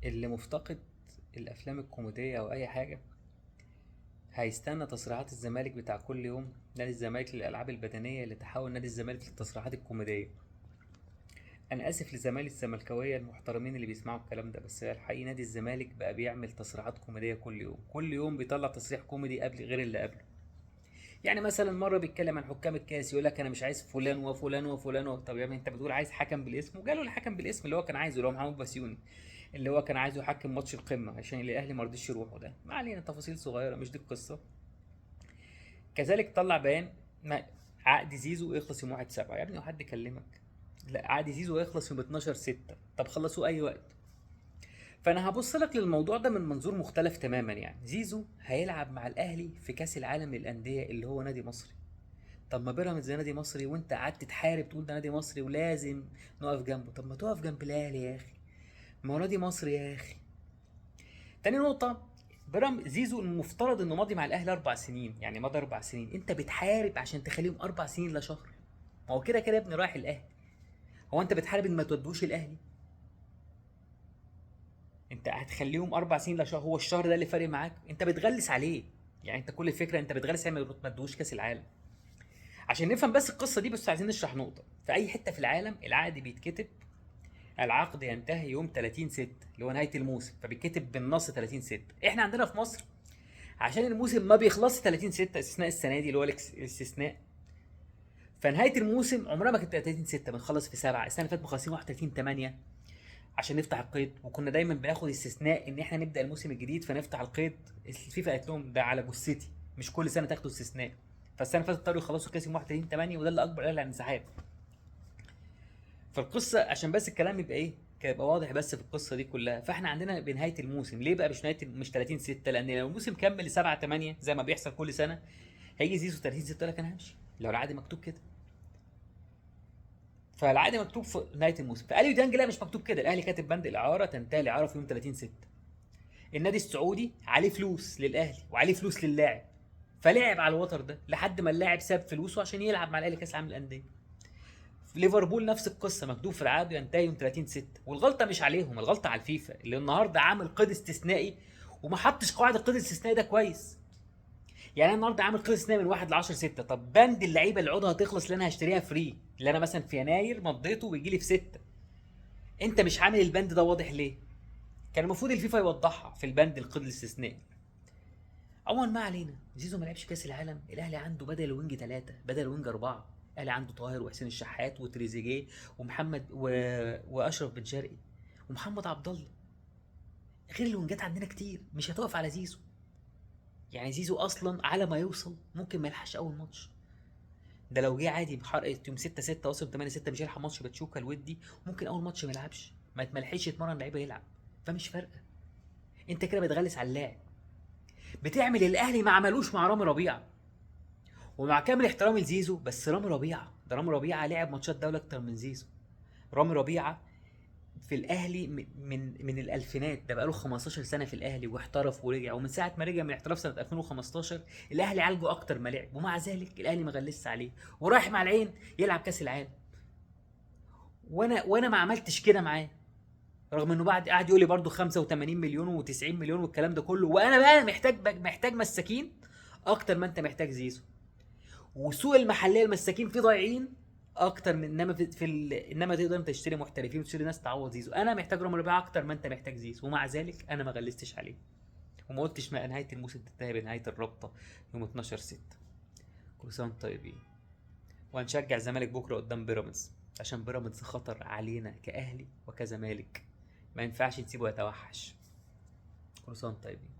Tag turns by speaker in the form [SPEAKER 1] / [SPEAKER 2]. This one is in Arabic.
[SPEAKER 1] اللي مفتقد الافلام الكوميديه او اي حاجه هيستنى تصريحات الزمالك بتاع كل يوم. نادي الزمالك للالعاب البدنيه اللي تحول نادي الزمالك للتصريحات الكوميديه. انا اسف لزمايلي الزملكاويه المحترمين اللي بيسمعوا الكلام ده، بس الحقيقي نادي الزمالك بقى بيعمل تصريحات كوميديه كل يوم، كل يوم بيطلع تصريح كوميدي قبل غير اللي قبله. يعني مثلا مره بيتكلم عن حكام الكاس يقول لك انا مش عايز فلان وفلان وفلان طب يا ابني انت بتقول عايز حكم بالاسم، وجاله الحكم بالاسم اللي هو كان عايزه اللي هو محمود بسيوني، اللي هو كان عايزه يحكم ماتش القمه عشان الاهلي ما رضيش يروحوا. ده ما علينا، تفاصيل صغيره مش دي القصه. كذلك طلع بيان عقد زيزو يخلص يوم 1/7. يا ابني هو حد كلمك؟ لا، عقد زيزو هيخلص يوم 12/6. طب خلصوه اي وقت. فانا هبص لك للموضوع ده من منظور مختلف تماما. يعني زيزو هيلعب مع الاهلي في كاس العالم للانديه اللي هو نادي مصري. طب ما بيراميدز زي نادي مصري، وانت قعدت تحارب تقول ده نادي مصري ولازم نقف جنبه. طب ما تقف جنب الاهلي يا اخي، ما هو نادي مصري يا اخي. تاني نقطة، زيزو المفترض انه ماضي مع الاهلي 4 سنين، يعني مضى 4 سنين، انت بتحارب عشان تخليهم 4 سنين لا شهر. ما هو كده كده يا ابني رايح الاهلي. هو انت بتحارب ان ما تودوش الاهلي؟ انت هتخليهم 4 سنين لا شهر، هو الشهر ده اللي فارق معاك؟ انت بتغلس عليه. يعني انت كل الفكرة انت بتغلس عليه ما تودوش كاس العالم. عشان نفهم بس القصة دي، بس عايزين نشرح نقطة. في اي حتة في العالم العقد بيتكتب، العقد ينتهي يوم 30/6 اللي هو نهاية الموسم، فبيتكتب بالنص 30/6. احنا عندنا في مصر عشان الموسم ما بيخلصش 30/6 استثناء السنة دي اللي هو الاستثناء، فنهاية الموسم عمرها ما كانت 30/6، بنخلص في 7. السنة اللي فاتت مخلصين 31/8 عشان نفتح القيد، وكنا دايما بناخد استثناء ان احنا نبدأ الموسم الجديد فنفتح القيد. الفيفا قالت لهم ده على جثتي، مش كل سنة تاخدوا استثناء. فالسنة اللي فاتت اضطروا يخلصوا كاس يوم 31/8، وده اللي اكبر قال عن انسحاب. فالقصه عشان بس الكلام يبقى ايه، كان يبقى واضح بس في القصه دي كلها. فاحنا عندنا بنهايه الموسم ليه بقى مش نهايه، مش 30/6؟ لان لو الموسم كمل ل 7/8 زي ما بيحصل كل سنه، هيجي زيزو 30/6 يقول لك انا همشي لو العقد مكتوب كده. فالعقد مكتوب في نهايه الموسم. فاليو ديانج لا، مش مكتوب كده. الاهلي كاتب بند الاعاره تنتهي الاعاره في يوم 30/6. النادي السعودي عليه فلوس للاهلي وعليه فلوس للاعب، فلعب على الوتر ده لحد ما اللاعب ساب فلوسه عشان يلعب مع الاهلي كاس العالم للانديه. في ليفربول نفس القصه، مكتوب في العقد ينتهي يوم 30/6. والغلطه مش عليهم، الغلطه على الفيفا اللي النهارده عامل قيد استثنائي وما حطش قواعد القيد الاستثنائي ده كويس. يعني انا النهارده عامل قيد استثنائي من 1 ل 10/6. طب بند اللعيبه اللي عقودها هتخلص اللي انا هشتريها فري، اللي انا مثلا في يناير مضيته ويجي لي في 6، انت مش عامل البند ده واضح ليه؟ كان المفروض الفيفا يوضحها في البند القيد الاستثنائي. عموما ما علينا، زيزو ما لعبش كاس العالم. الاهلي عنده بدل الوينج 3 بدل الوينج 4. الاهلي عنده طاهر وحسين الشحات وتريزيجيه ومحمد واشرف بن شرقي ومحمد عبد الله. غير الوينجات عندنا كتير، مش هتقف على زيزو. يعني زيزو اصلا على ما يوصل ممكن ما يلحقش اول ماتش. ده لو جه عادي بحرقه يوم 6/6 وصل 8/6 مش هيلحق ماتش باتشوكا الودي، ممكن اول ماتش ما يلعبش، ما يلحقش يتمرن لعيبه يلعب. فمش فارقه. انت كده بتغلس على اللاعب، بتعمل الاهلي ما عملوش مع رامي ربيعه. ومع كامل احترامي لزيزو، بس رامي ربيعه ده رامي ربيعه لعب ماتشات دولة اكتر من زيزو. رامي ربيعه في الاهلي من الالفينات، ده بقاله 15 سنه في الاهلي واحترف ورجع، ومن ساعه ما رجع من الاحتراف سنه 2015 الاهلي عالجه اكتر ما لعب، ومع ذلك الاهلي ما غلسش عليه ورايح مع العين يلعب كاس العالم. وانا ما عملتش كده معاه، رغم انه بعد قعد يقول لي برده 85 مليون و90 مليون والكلام ده كله. وانا بقى محتاج مساكين اكتر ما انت محتاج زيزو. وسوق المحليه المساكين فيه ضايعين اكتر من، انما انما تقدر انت تشتري محترفين وتشتري ناس تعوض زيزو. انا محتاج رامي ربيعه اكتر ما انت محتاج زيزو، ومع ذلك انا ما غلستش عليه وما قلتش ما نهايه الموسم تنتهي بنهايه الرابطه يوم 12/6. كل سنه وانتم طيبين. وهنشجع الزمالك بكره قدام بيراميدز عشان بيراميدز خطر علينا كاهلي وكزمالك، ما ينفعش نسيبه يتوحش. كل سنه وانتم طيبين.